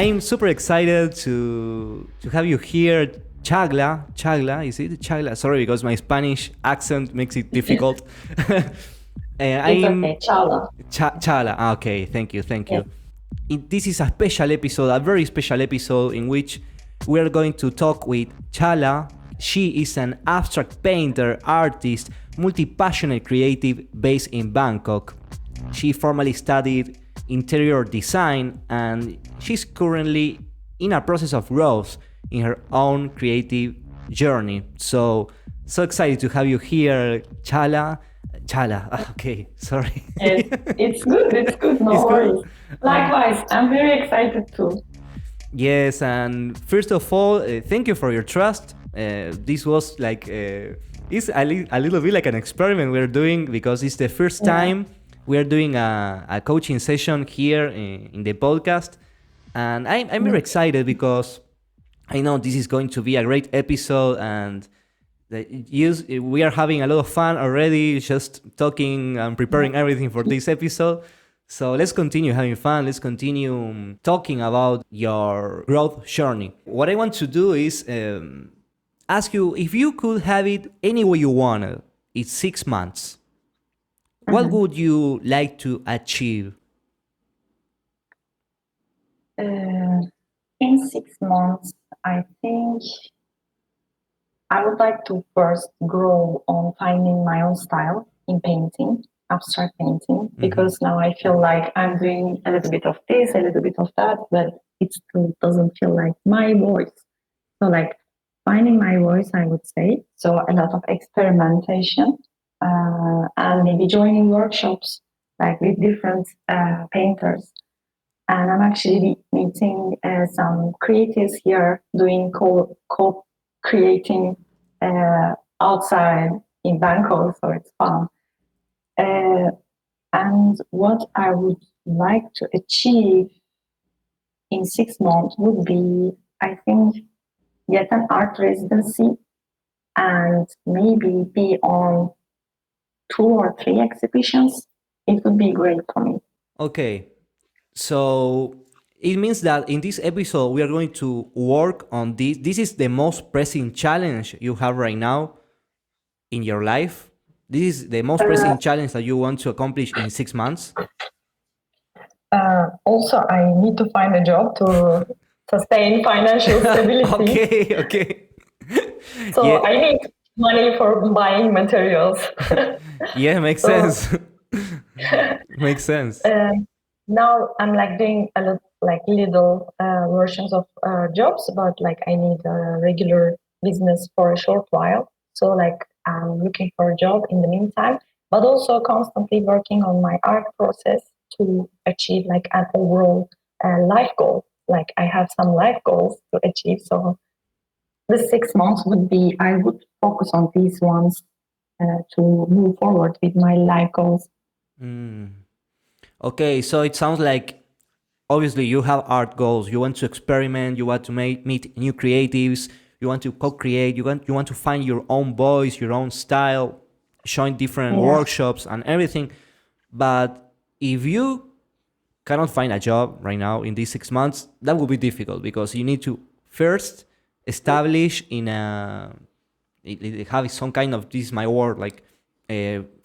I'm super excited to have you here, Cagla. Cagla, is it Cagla? Sorry, because my Spanish accent makes it difficult. It's okay, I'm Chala. Chala. Okay, thank you, thank Yes. you. This is a special episode, a very special episode in which we are going to talk with Chala. She is an abstract painter, artist, multi-passionate creative based in Bangkok. She formerly studied interior design and she's currently in a process of growth in her own creative journey. So excited to have you here, Chala. Chala, okay, sorry. Yes. It's good. It's good. It's No good. worries. Likewise, I'm very excited too. Yes, and first of all, thank you for your trust. This was like it's a little bit like an experiment we're doing because it's the first Yeah. time we're doing a coaching session here in the podcast, and I'm very Mm. excited because I know this is going to be a great episode, and we are having a lot of fun already, just talking and Yeah. preparing everything for this episode. So let's continue having fun. Let's continue talking about your growth journey. What I want to do is ask you if you could have it any way you wanted. It's 6 months. What Mhm. would you like to achieve? Uh, in 6 months, I think I would like to first grow on finding my own style in painting, abstract painting, Mm-hmm. because now I feel like I'm doing a little bit of this, a little bit of that, but it still doesn't feel like my voice. So, like finding my voice, I would say. So, a lot of experimentation and maybe joining workshops like with different painters. And I'm actually meeting some creatives here doing co creating outside in Bangkok, so it's fun. Uh, and what I would like to achieve in 6 months would be, I think, get an art residency and maybe be on 2 or 3 exhibitions. It would be great for me. Okay, so it means that in this episode we are going to work on this. This is the most pressing challenge you have right now in your life. This is the most Uh, pressing challenge that you want to accomplish in 6 months. Also, I need to find a job to sustain financial stability. Okay, okay. So Yeah, I need money for buying materials. yeah, makes So sense. Makes sense. um, now I'm like doing a lot, like little versions of jobs, but like I need a regular business for a short while. So like I'm looking for a job in the meantime, but also constantly working on my art process to achieve like an overall life goal. Like I have some life goals to achieve. So the 6 months would be I would focus on these ones to move forward with my life goals. Mm. Okay, so it sounds like obviously you have art goals. You want to experiment. You want to meet new creatives. You want to co-create. You want to find your own voice, your own style, join different Yeah. workshops and everything. But if you cannot find a job right now in these 6 months, that will be difficult because you need to first establish in a have some kind of, this is my word, like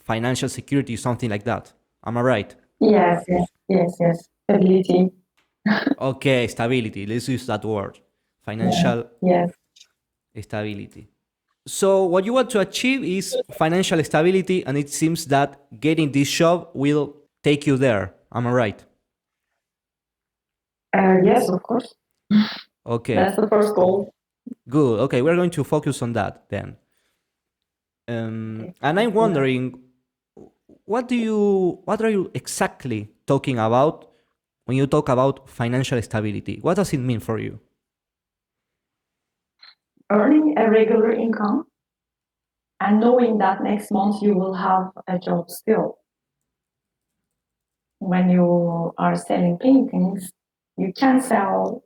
financial security, something like that. Am I right? Yes, yes, yes, yes. Stability. Okay, stability. Let's use that word. Yeah. Financial Yes. stability. So what you want to achieve is financial stability, and it seems that getting this job will take you there. Am I right? Yes, of course. Okay, That's the first goal. good. Okay, we're going to focus on that then. Okay, And let's I'm do that. wondering, what are you exactly talking about when you talk about financial stability? What does it mean for you? Earning a regular income and knowing that next month you will have a job still. When you are selling paintings, you can sell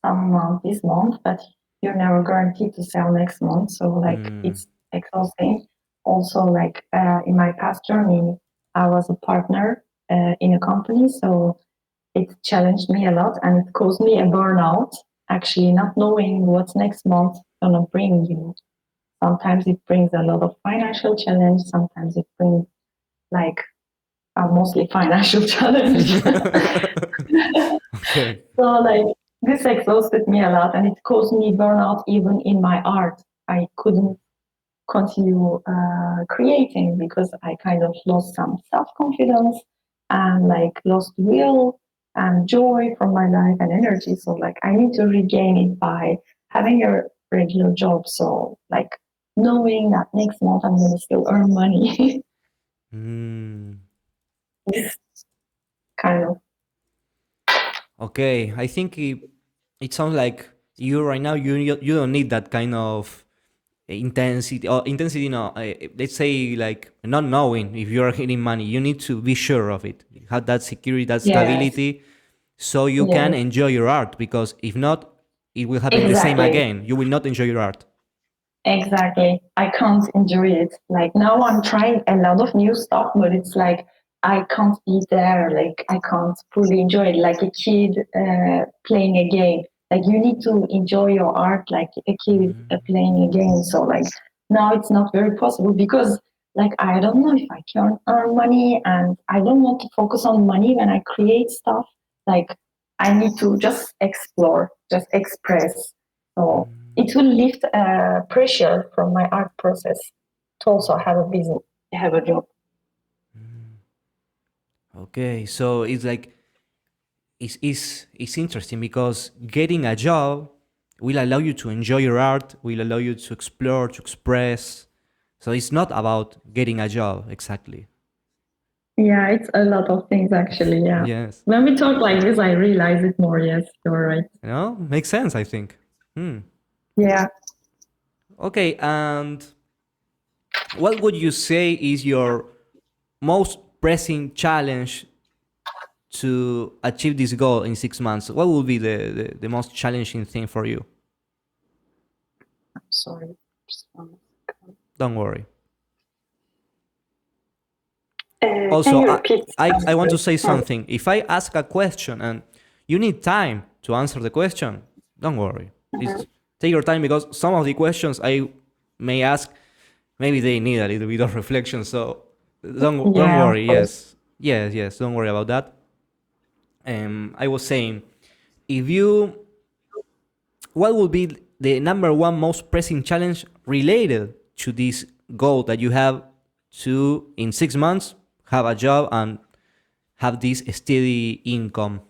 some month this month, but you're never guaranteed to sell next month. So like Mm, it's exhausting. Also, like in my past journey, I was a partner in a company, so it challenged me a lot and it caused me a burnout, actually not knowing what's next month gonna bring you. Sometimes it brings a lot of financial challenge, sometimes it brings like mostly financial challenge. Okay. So like this exhausted me a lot and it caused me burnout even in my art. I couldn't continue creating because I kind of lost some self-confidence and like lost will and joy from my life and energy. So like I need to regain it by having a regular job. So like knowing that next month I'm gonna still earn money. Mm, This kind of okay. I think it sounds like you right now you don't need that kind of intensity or intensity. No, let's say like not knowing if you are getting money. You need to be sure of it. Have that security, that yes, stability, so you can yes, enjoy your art. Because if not, it will happen the same exactly. again. You will not enjoy your art. Exactly. I can't enjoy it. Like now I'm trying a lot of new stuff, but it's like I can't be there. Like I can't fully enjoy it like a kid playing a game. Like you need to enjoy your art like a kid playing a game. So like now it's not very possible because like I don't know if I can earn money and I don't want to focus on money when I create stuff. Like I need to just explore, just express. So it will lift pressure from my art process to also have a business, have a job. Okay, so it's like it's interesting because getting a job will allow you to enjoy your art, will allow you to explore, to express. So it's not about getting a job exactly. Yeah, it's a lot of things actually. Yeah. Yes. When we talk like this, I realize it more. Yes, you're right. You know, makes sense, I think. Hmm. Yeah. Okay, and what would you say is your most pressing challenge to achieve this goal in 6 months? What will be the most challenging thing for you? I'm sorry. Just one second. Don't worry. Can Also, you repeat? I want to say Sorry. something. If I ask a question and you need time to answer the question, don't worry. Mhm. It's, take your time because some of the questions I may ask, maybe they need a little bit of reflection. So don't Yeah, of worry. course. Yes. Don't worry about that. I was saying, if you, what would be the number one most pressing challenge related to this goal that you have to in 6 months have a job and have this steady income?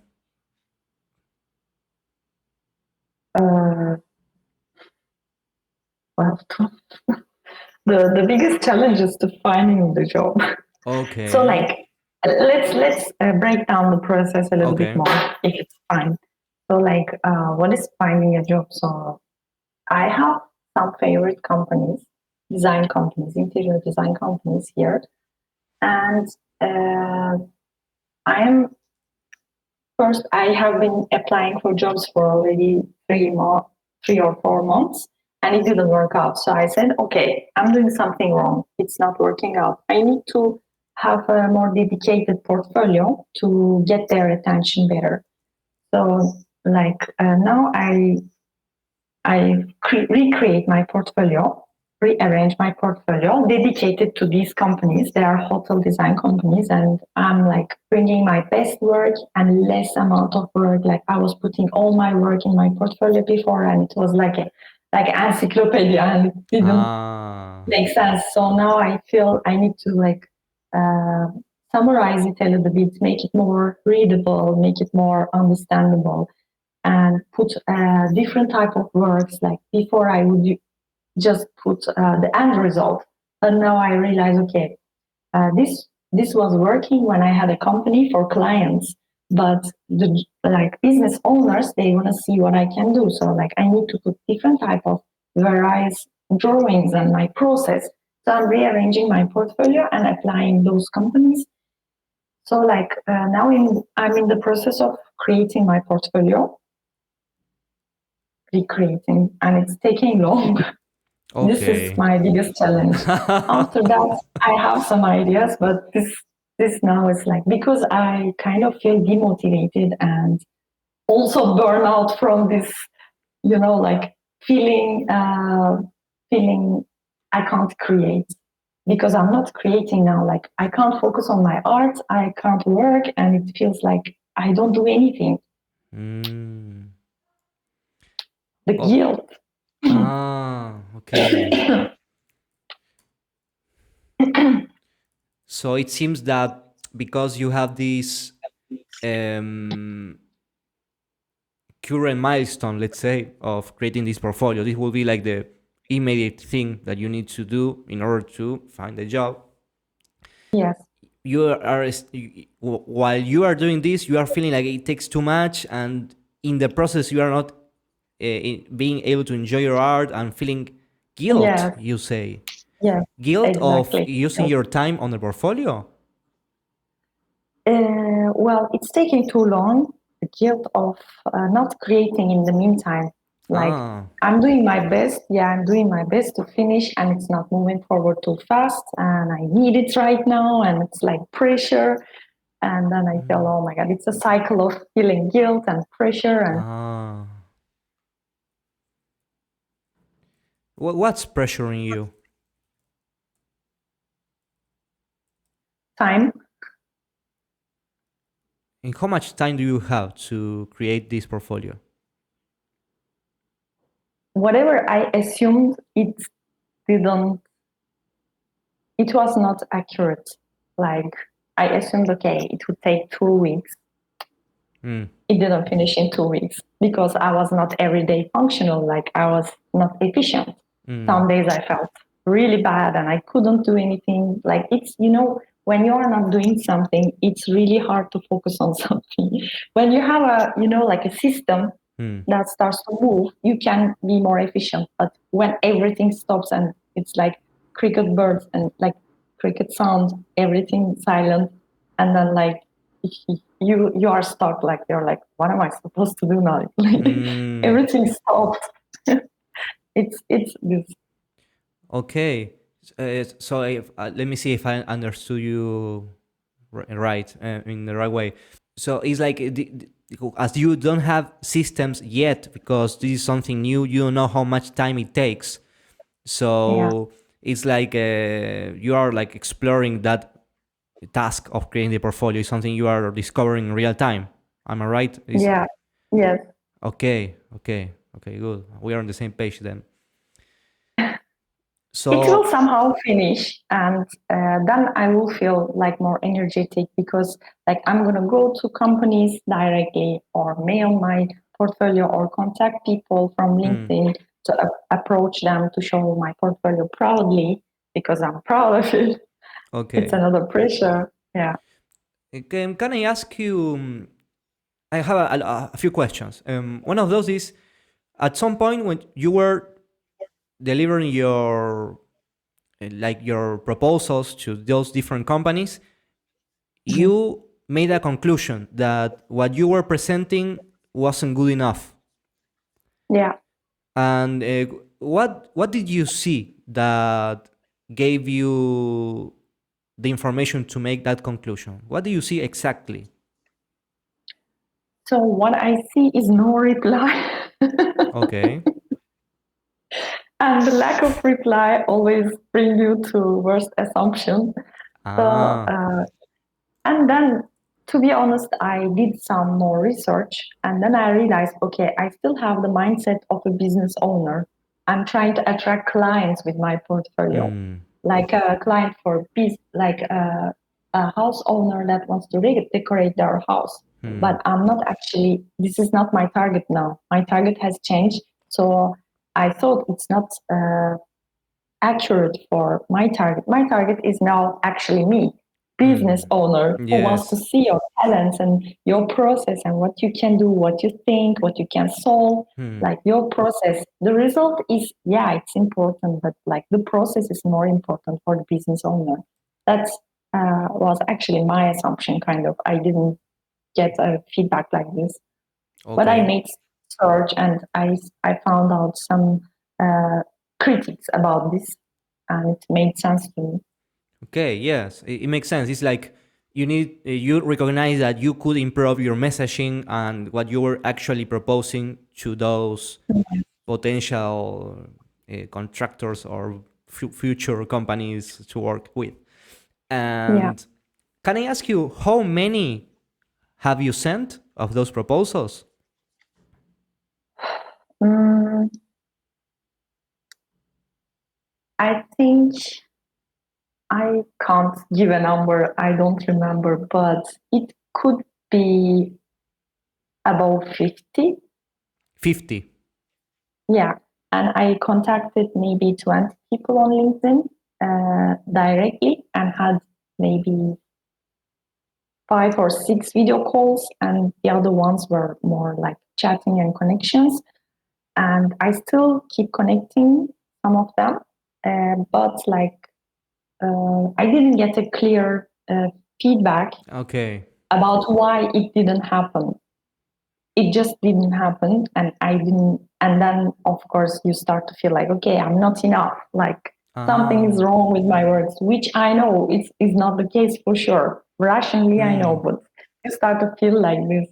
Uh, well, the biggest challenge is to finding the job. So Okay. like let's break down the process a little bit Okay. more if it's fine. So like what is finding a job? So I have some favorite companies, design companies, interior design companies here, and uh, I am first. I have been applying for jobs for already 3 or 4 months, and it didn't work out. So I said, okay, I'm doing something wrong. It's not working out. I need to have a more dedicated portfolio to get their attention better. So like now I recreate my portfolio, rearrange my portfolio dedicated to these companies. They are hotel design companies, and I'm like bringing my best work and less amount of work. Like I was putting all my work in my portfolio before, and it was like encyclopedia, and it didn't Ah. make sense. So now I feel I need to like uh, summarize it a little bit, make it more readable, make it more understandable and put different type of works. Like before, I would just put the end result, but now I realize, okay, this was working when I had a company for clients, but the like business owners they want to see what I can do. So like I need to put different type of various drawings and my process. So I'm rearranging my portfolio and applying those companies. So like I'm in the process of creating my portfolio recreating and it's taking long. This is Okay. my biggest challenge. After that, I have some ideas, but this this now is like, because I kind of feel demotivated and also burnout from this, like feeling, feeling I can't create because I'm not creating now. Like I can't focus on my art, I can't work, and it feels like I don't do anything. Mm. The Oh, guilt. okay. So it seems that because you have this um, current milestone, let's say, of creating this portfolio, this will be like the immediate thing that you need to do in order to find a job. Yes. You are while you are doing this, you are feeling like it takes too much, and in the process, you are not being able to enjoy your art and feeling guilt. Yes. You say Yes. guilt of Exactly. using your time on the portfolio. Well, it's taking too long. The guilt of not creating in the meantime. Like Ah. I'm doing my best. Yeah, I'm doing my best to finish, and it's not moving forward too fast. And I need it right now, and it's like pressure. And then I feel, oh my god, it's a cycle of feeling guilt and pressure and Ah. What's pressuring you? time. And how much time do you have to create this portfolio? Whatever I assumed, didn't. It was not accurate. Like I assumed, okay, it would take 2 weeks. Mm. It didn't finish in 2 weeks because I was not everyday functional, like I was not efficient. Mm. Some days I felt really bad and I couldn't do anything. Like it's, when you are not doing something, it's really hard to focus on something. When you have like a system Mm. that starts to move, you can be more efficient. But when everything stops and it's like cricket birds and like cricket sounds, everything silent, and then like you are stuck. Like you're like, what am I supposed to do now? Like Mm. everything stopped. It's this. Okay. So if, let me see if I understood you right, in the right way. So it's like as you don't have systems yet because this is something new, you don't know how much time it takes. Yeah, So it's like you are like exploring that task of creating the portfolio. Is something you are discovering in real time. Am I right? Is yeah, yes. okay, okay, okay, good. We are on the same page then. It will So, somehow finish, and then I will feel like more energetic because like I'm gonna go to companies directly or mail my portfolio or contact people from mm, LinkedIn to approach them to show my portfolio proudly because I'm proud of it. It's okay. another pressure. Yeah. Can I ask you? I have a few questions. One of those is at some point when you were delivering your like your proposals to those different companies, Mhm. you made a conclusion that what you were presenting wasn't good enough. Yeah. And what did you see that gave you the information to make that conclusion? What do you see exactly? So what I see is no reply. Okay. And the lack of reply always bring you to worst assumption. So Ah. and then, to be honest, I did some more research and then I realized, okay, I still have the mindset of a business owner. I'm trying to attract clients with my portfolio, Mm. like a client for peace, like a house owner that wants to decorate their house. Hmm. But I'm not actually, this is not my target now. My target has changed. So I thought it's not accurate for my target. My target is now actually me, business Mm. owner who wants to Yes. see your talents and your process and what you can do, what you think, what you can solve, Hmm. like your process. The result is, yeah, it's important, but like the process is more important for the business owner. That was actually my assumption, kind of. I didn't get a feedback like this, but I Okay. made search and I found out some uh, critics about this and it made sense to me. Okay. Yes. It makes sense. It's like you recognize that you could improve your messaging and what you were actually proposing to those potential contractors or future companies to work with. Yeah. And can I ask you, how many have you sent of those proposals? Mm, I think I can't give a number. I don't remember, but it could be about 50. 50. Yeah. And I contacted maybe 20 people on LinkedIn directly and had maybe 5 or 6 video calls, and the other ones were more like chatting and connections. And I still keep connecting some of them, but like I didn't get a clear feedback Okay. about why it didn't happen. It just didn't happen, and I didn't. And then, of course, you start to feel like, okay, I'm not enough. Like something is Ah, wrong with my words, which I know is not the case for sure. Rationally, I know, but you start to feel like this.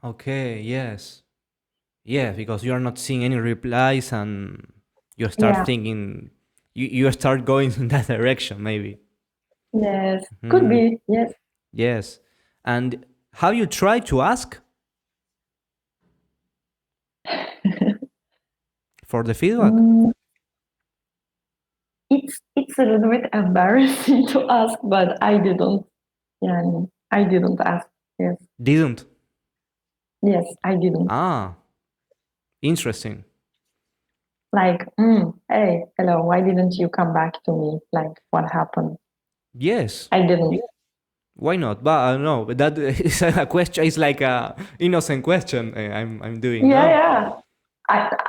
okay, yes. Yeah, because you are not seeing any replies and you start Yeah. thinking, you start going in that direction, maybe. Yes. Could Hmm. be. Yes. Yes. And have you tried to ask for the feedback? Mm, it's a little bit embarrassing to ask, but I didn't. Yeah, I didn't ask. Yes. Didn't. Yes, I didn't. Ah, interesting. Like, hey, hello, why didn't you come back to me? Like, what happened? Yes. I didn't. Why not? But I don't know. But that is a question. It's like a innocent question I'm doing. Yeah, No. yeah.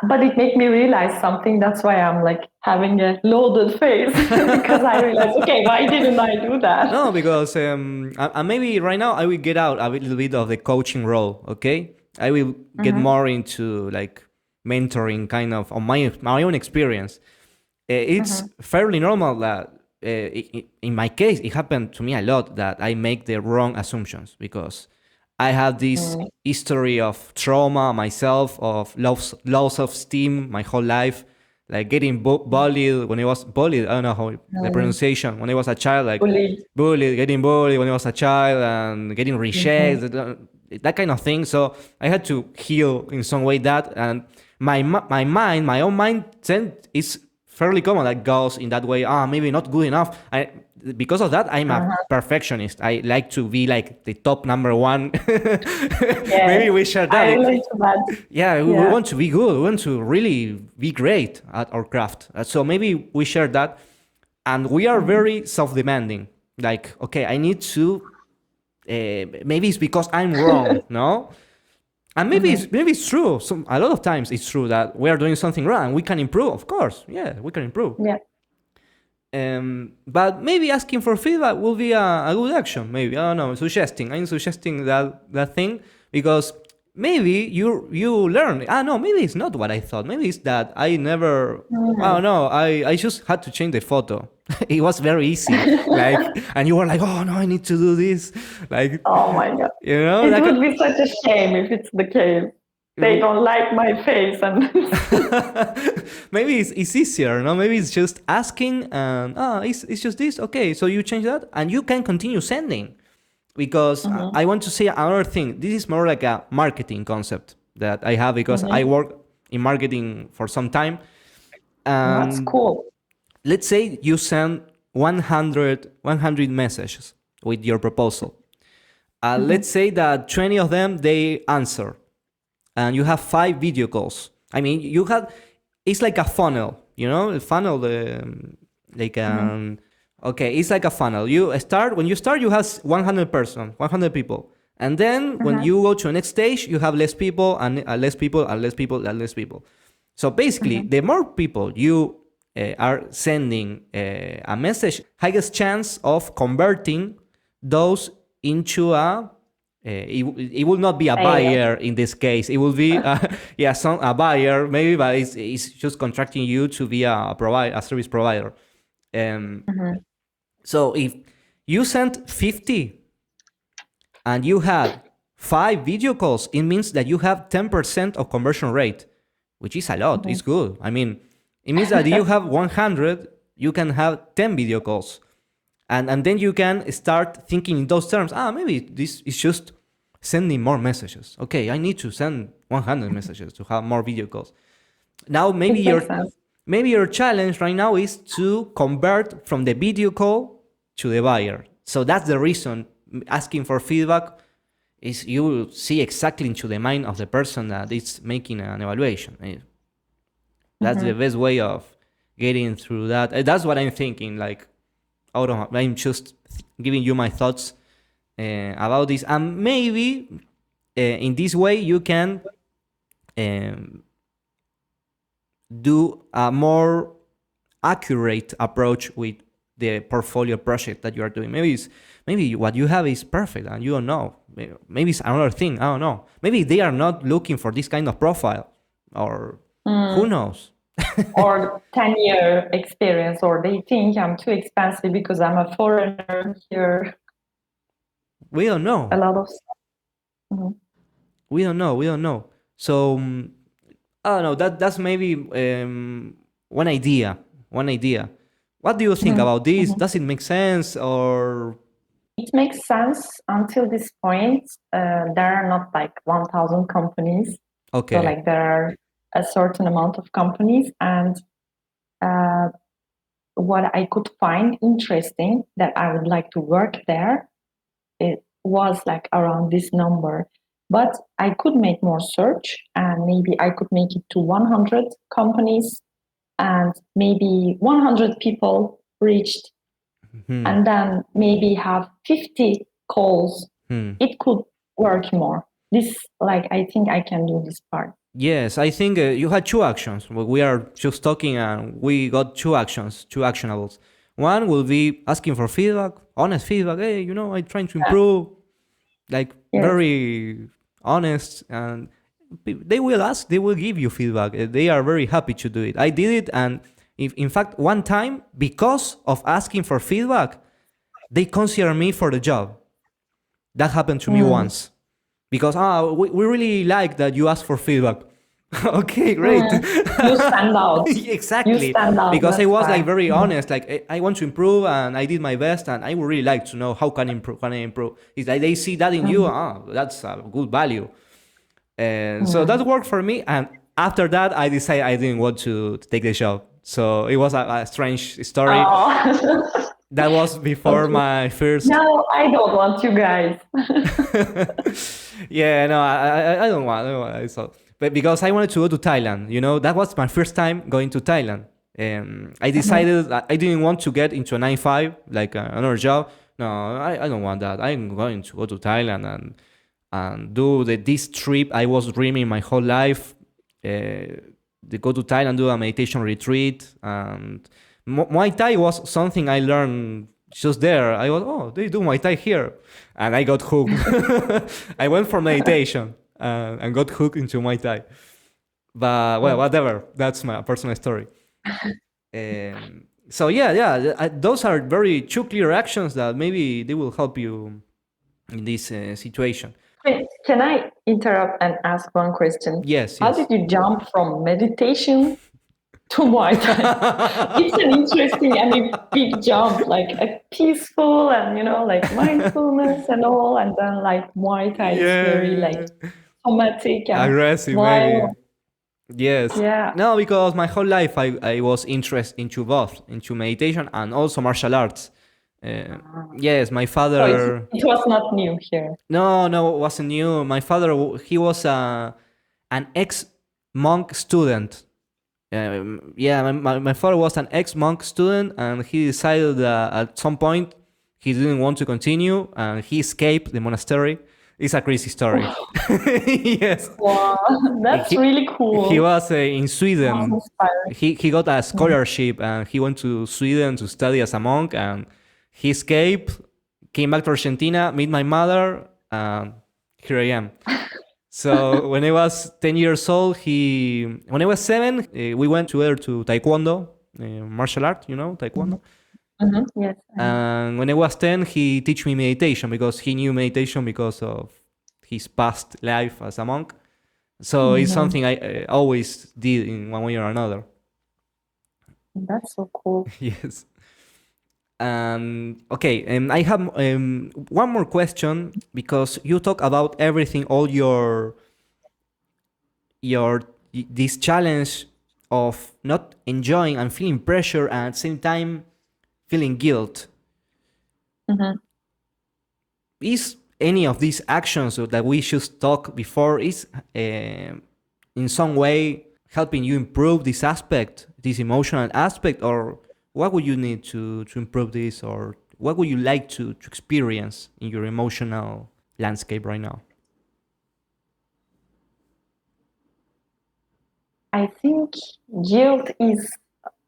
But it made me realize something. That's why I'm like having a loaded face because I realized, okay, why didn't I do that? No, because maybe right now I will get out a little bit of the coaching role. Okay, I will get Mm-hmm. more into like mentoring, kind of on my own experience. It's Mm-hmm. fairly normal that in my case it happened to me a lot that I make the wrong assumptions because I have this history of trauma myself, of low self-esteem my whole life, like getting bullied when I was bullied. I don't know how the Mm-hmm. pronunciation when I was a child, like Bullied. getting bullied when I was a child, and getting Mm-hmm. rejected, that kind of thing. So I had to heal in some way that, and my mind, my own mindset is fairly common that goes in that way. Ah, maybe not good enough. Because of that, I'm a Uh-huh. perfectionist. I like to be like the top number one. Yes, Maybe we share I that. relate to that. Yeah, we Yeah. want to be good. We want to really be great at our craft. So maybe we share that, and we are Mm-hmm. very self-demanding. Like, okay, I need to. Maybe it's because I'm wrong, no? And Mm-hmm. maybe it's true. A lot of times it's true that we are doing something wrong. We can improve, of course. Yeah, we can improve. Yeah. But maybe asking for feedback will be a good action. Maybe, I don't know. I'm suggesting that thing because maybe you learn. Ah, no, maybe it's not what I thought. Maybe it's that I never. I Mm. don't know. I just had to change the photo. It was very easy. Like, and you were like, oh no, I need to do this. Like, Oh my God. It like. would be such a shame if it's the case. They don't like my face and Maybe it's easier, no? Maybe it's just asking and it's just this. Okay, so you change that and you can continue sending because Mhm, I want to say another thing. This is more like a marketing concept that I have because I mhm. work in marketing for some time. That's And cool. let's say you send 100 messages with your proposal. Let's Mhm, say that 20 of them they answer and you have 5 video calls. I mean, you have it's like a funnel, a funnel, like mhm, okay, it's like a funnel. When you start, you have 100 people, and then when mhm, you go to the next stage, you have less people and less people and less people and less people. So basically, mhm. the more people you are sending a message, highest chance of converting those into it will not be a Fail. buyer in this case. It will be yeah, a buyer maybe, but it's just contracting you to be a service provider. Um, Mhm, so if you sent 50 and you had 5 video calls, it means that you have 10% of conversion rate, which is a lot. It's good. I mean, it means that you have 100, you can have 10 video calls. And then you can start thinking in those terms. Maybe this is just sending more messages. Okay, I need to send 100 messages to have more video calls. Now maybe your challenge right now is to convert from the video call to the buyer. So that's the reason asking for feedback is you will see exactly into the mind of the person that is making an evaluation. That's the best way of getting through that. That's what I'm thinking. Like, I'm just giving you my thoughts about this, and maybe in this way you can do a more accurate approach with the portfolio project that you are doing. Maybe what you have is perfect and you don't know. Maybe it's another thing. I don't know. Maybe they are not looking for this kind of profile, or who knows? Or 10-year experience, or they think I'm too expensive because I'm a foreigner here. We don't know. A lot of stuff. We don't know. So I don't know. That's maybe one idea. What do you think about this? Does it make sense, or? It makes sense until this point. There are not like 1,000 companies. Okay. So like there are a certain amount of companies, and what I could find interesting that I would like to work there, it was like around this number. But I could make more search, and maybe I could make it to 100 companies, and maybe 100 people reached, and then maybe have 50 calls. It could work more. This, like, I think I can do this part. Yes, I think you had 2 actions. We are just talking and we got 2 actions, 2 actionables. One will be asking for feedback, honest feedback. Hey, I'm trying to improve. Like, very honest, and they will give you feedback. They are very happy to do it. I did it, and in fact, one time, because of asking for feedback, they consider me for the job. That happened to me once. Because we really like that you ask for feedback. Okay, great. You stand out. Exactly. You stand out. Because I was like very honest. Like, I want to improve, and I did my best, and I would really like to know how can I improve. It's like they see that in you. That's a good value. So that worked for me. And after that, I decided I didn't want to take the job. So it was a strange story. That was before my first. No, I don't want you guys. Yeah, no, I don't want. So, but because I wanted to go to Thailand, that was my first time going to Thailand. I decided I didn't want to get into a 9-5, like another job. No, I don't want that. I'm going to go to Thailand and do this trip I was dreaming my whole life. To go to Thailand, do a meditation retreat, and Muay Thai was something I learned just there. I was, they do Muay Thai here. And I got hooked. I went for meditation and got hooked into Muay Thai. But, well, whatever. That's my personal story. So, those are very 2 clear actions that maybe they will help you in this situation. Can I interrupt and ask one question? Yes. How did you jump from meditation to Muay Thai? It's an interesting and a big jump, like a peaceful and, like mindfulness and all, and then like Muay Thai is very like somatic and aggressive, maybe. Yes. Yeah. No, because my whole life I was interested into both, into meditation and also martial arts. Yes, my father. So it was not new here. No, it wasn't new. My father, he was an ex-monk student. My father was an ex-monk student, and he decided that at some point he didn't want to continue, and he escaped the monastery. It's a crazy story. Yes. Wow, that's really cool. He was in Sweden. He got a scholarship, and he went to Sweden to study as a monk, and he escaped, came back to Argentina, met my mother, and here I am. So when I was 10 years old, when I was 7, we went together to Taekwondo, martial art, Taekwondo. Yes. And when I was 10, he teach me meditation because he knew meditation because of his past life as a monk. So it's Mhm. something I always did in one way or another. That's so cool. Yes. Okay, and I have one more question because you talk about everything, all your this challenge of not enjoying and feeling pressure and at the same time feeling guilt. Mhm. Is any of these actions that we should talk before is in some way helping you improve this aspect, this emotional aspect, or what would you need to improve this, or what would you like to experience in your emotional landscape right now? I think guilt is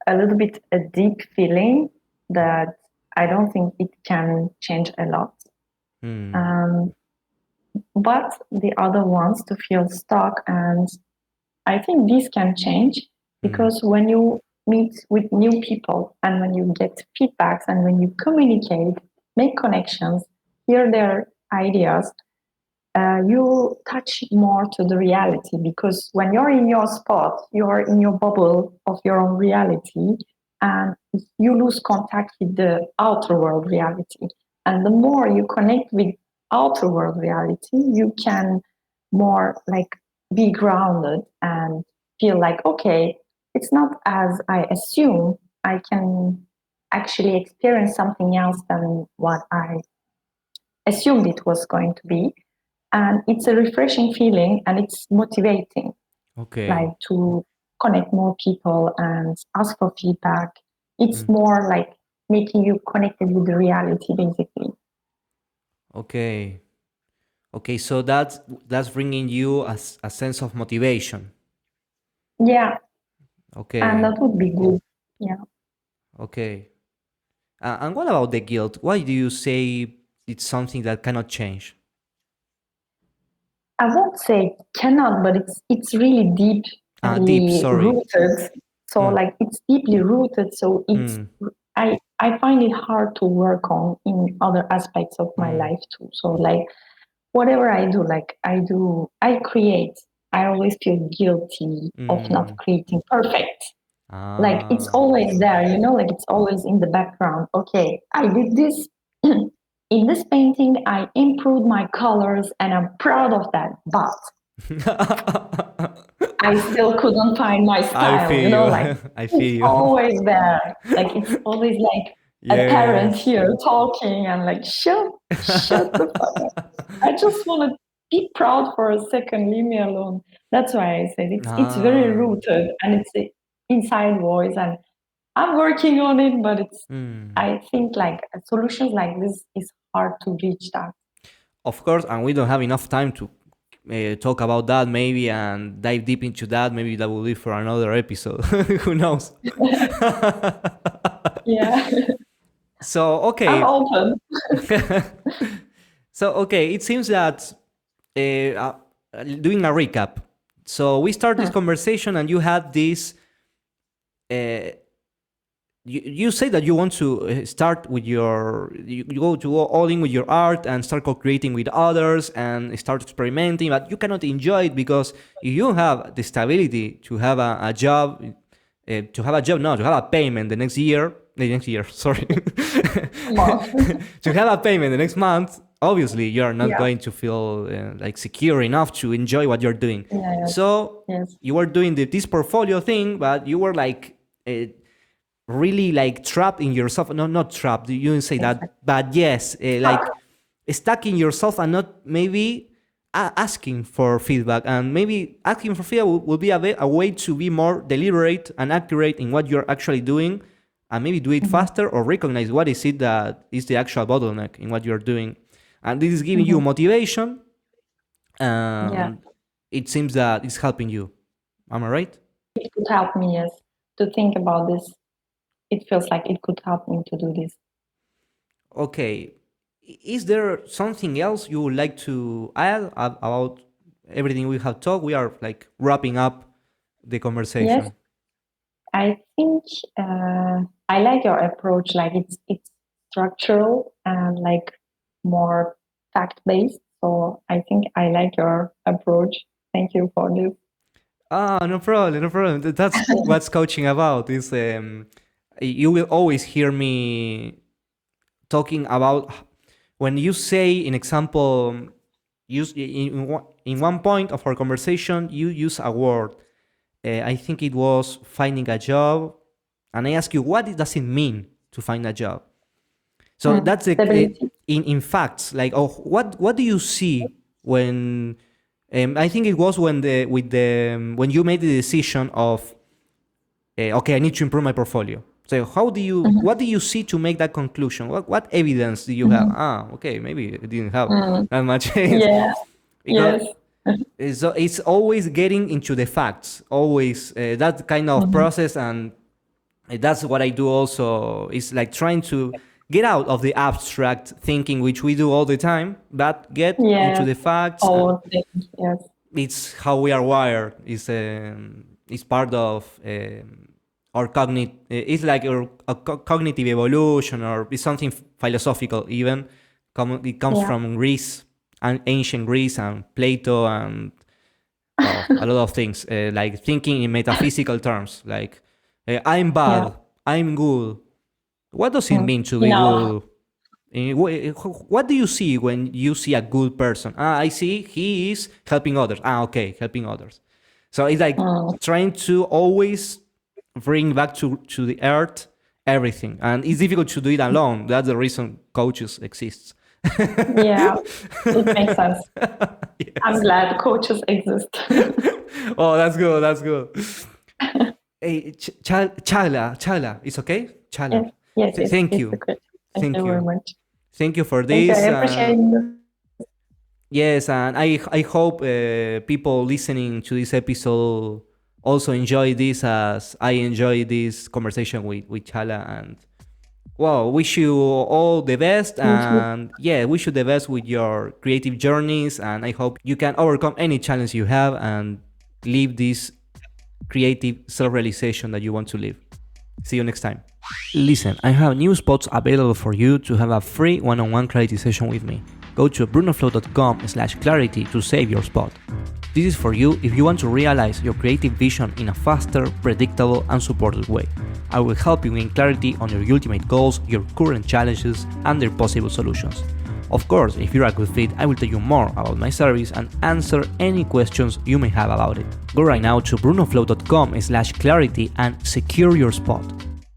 a little bit a deep feeling that I don't think it can change a lot. Hmm. Um, but the other ones to feel stuck, and I think this can change Hmm. because when you meet with new people and when you get feedbacks and when you communicate, make connections, hear their ideas, you touch more to the reality because when you're in your spot, you're in your bubble of your own reality and you lose contact with the outer world reality. And the more you connect with outer world reality, you can more like be grounded and feel like, okay, it's not as I assume. I can actually experience something else than what I assumed it was going to be, and it's a refreshing feeling and it's motivating, like Okay. to connect more people and ask for feedback. It's Mm. more like making you connected with the reality basically. Okay. Okay. So that's bringing you a sense of motivation. Yeah, and Okay. that would be good. Yeah, Okay. And what about the guilt? Why do you say it's something that cannot change? I won't say cannot, but it's really Deep. deeply Sorry. rooted. So Mm. like it's deeply rooted, so it's Mm. I find it hard to work on in other aspects of my Mm. life too. So like whatever I do, I create. I always feel guilty of not Mm. creating perfect. Like it's Ah. always there, like it's always in the background. Okay, I did this in this painting, I improved my colors and I'm proud of that. But I still couldn't find my I style, feel like you. I it's feel you. always there. Like it's always like a parent Yes. here talking and like shut the fuck up. I just want to be proud for a second, leave me alone. That's why I said it's very Ah. rooted and it's a inside voice and I'm working on it, but Mm. I think like solutions like this is hard to reach that. Of course, and we don't have enough time to talk about that maybe and dive deep into that. Maybe that will be for another episode. Who knows? Yeah, So, I'm okay. open. So, okay, it seems that doing a recap. So, we start this Hmm. conversation, and you had this. Uh, you say that you want to start with you go to all in with your art and start co-creating with others and start experimenting, but you cannot enjoy it because if you have the stability to have a job, to have a job, no, to have a payment the next year, sorry, Month. to have a payment the next month, obviously you are not Yeah. going to feel like secure enough to enjoy what you're doing. Yeah. Yes. So Yes. you were doing this portfolio thing, but you were like really like trapped in yourself. No, not trapped, you didn't say that, Exactly. but yes, Stuck. like stuck in yourself and not maybe asking for feedback, and maybe asking for feedback will be a way to be more deliberate and accurate in what you're actually doing, and maybe do it Hmm. faster or recognize what is it that is the actual bottleneck in what you're doing, and this is giving you Hmm. motivation, Yeah. and it seems that it's helping you. Am I right? It could help me, yes, to think about this. It feels like it could help me to do this. Okay. Is there something else you would like to add about everything we have talked? We are like wrapping up the Yes. conversation. I think I like your approach. Like it's structural and like more fact based. So I think I like your approach. Thank you for this. Ah, no problem, no problem. That's what's coaching about. Is you will always hear me talking about when you say, in example, use in one point of our conversation, you use a word. I think it was finding a job, and I ask you, what does it mean to find a job? So that's Stability. in facts, like, oh, what do you see when? I think it was when when you made the decision of okay, I need to improve my portfolio. So Mhm. what do you see to make that conclusion? What evidence do you have? Mhm. Ah, okay, maybe it didn't have Mm. that much. Yeah. Because Yes. it's always getting into the facts, always that kind of Mhm. process, and that's what I do also. Is like trying to get out of the abstract thinking, which we do all the time, but get into Yes. the facts. All things. Yes. It's how we are wired. It's part of our cognitive. It's like a cognitive evolution, or it's something philosophical even. It comes Yeah. from Greece and ancient Greece and Plato and well, a lot of things, like thinking in metaphysical terms, like I'm Yeah. bad, I'm good. What does it Mm. mean to be Enough. good? What do you see when you see a good person? Ah, I see he is helping others. Ah, okay, helping others. So it's like Mm. trying to always bring back to the earth everything, and it's difficult to do it alone. That's the reason coaches exist. Yeah. It makes sense. I'm Yes. glad coaches exist. Oh, that's good. That's good. Hey, Chala, it's okay? Chala. Yes. Yes. Yes. Thank It's you. okay. Thank you Thank very you. much. Thank you for Thank you. I this. appreciate this. Yes, and I hope people listening to this episode also enjoy this as I enjoy this conversation with Chala. And well, wish you all the best. Thank you. And yeah, wish you the best with your creative journeys. And I hope you can overcome any challenge you have and live this creative self realization that you want to live. See you next time. Listen, I have new spots available for you to have a free one-on-one clarity session with me. Go to brunoflow.com/clarity to save your spot. This is for you if you want to realize your creative vision in a faster, predictable, and supported way. I will help you gain clarity on your ultimate goals, your current challenges, and their possible solutions. Of course, if you're a good fit, I will tell you more about my service and answer any questions you may have about it. Go right now to brunoflow.com/clarity and secure your spot.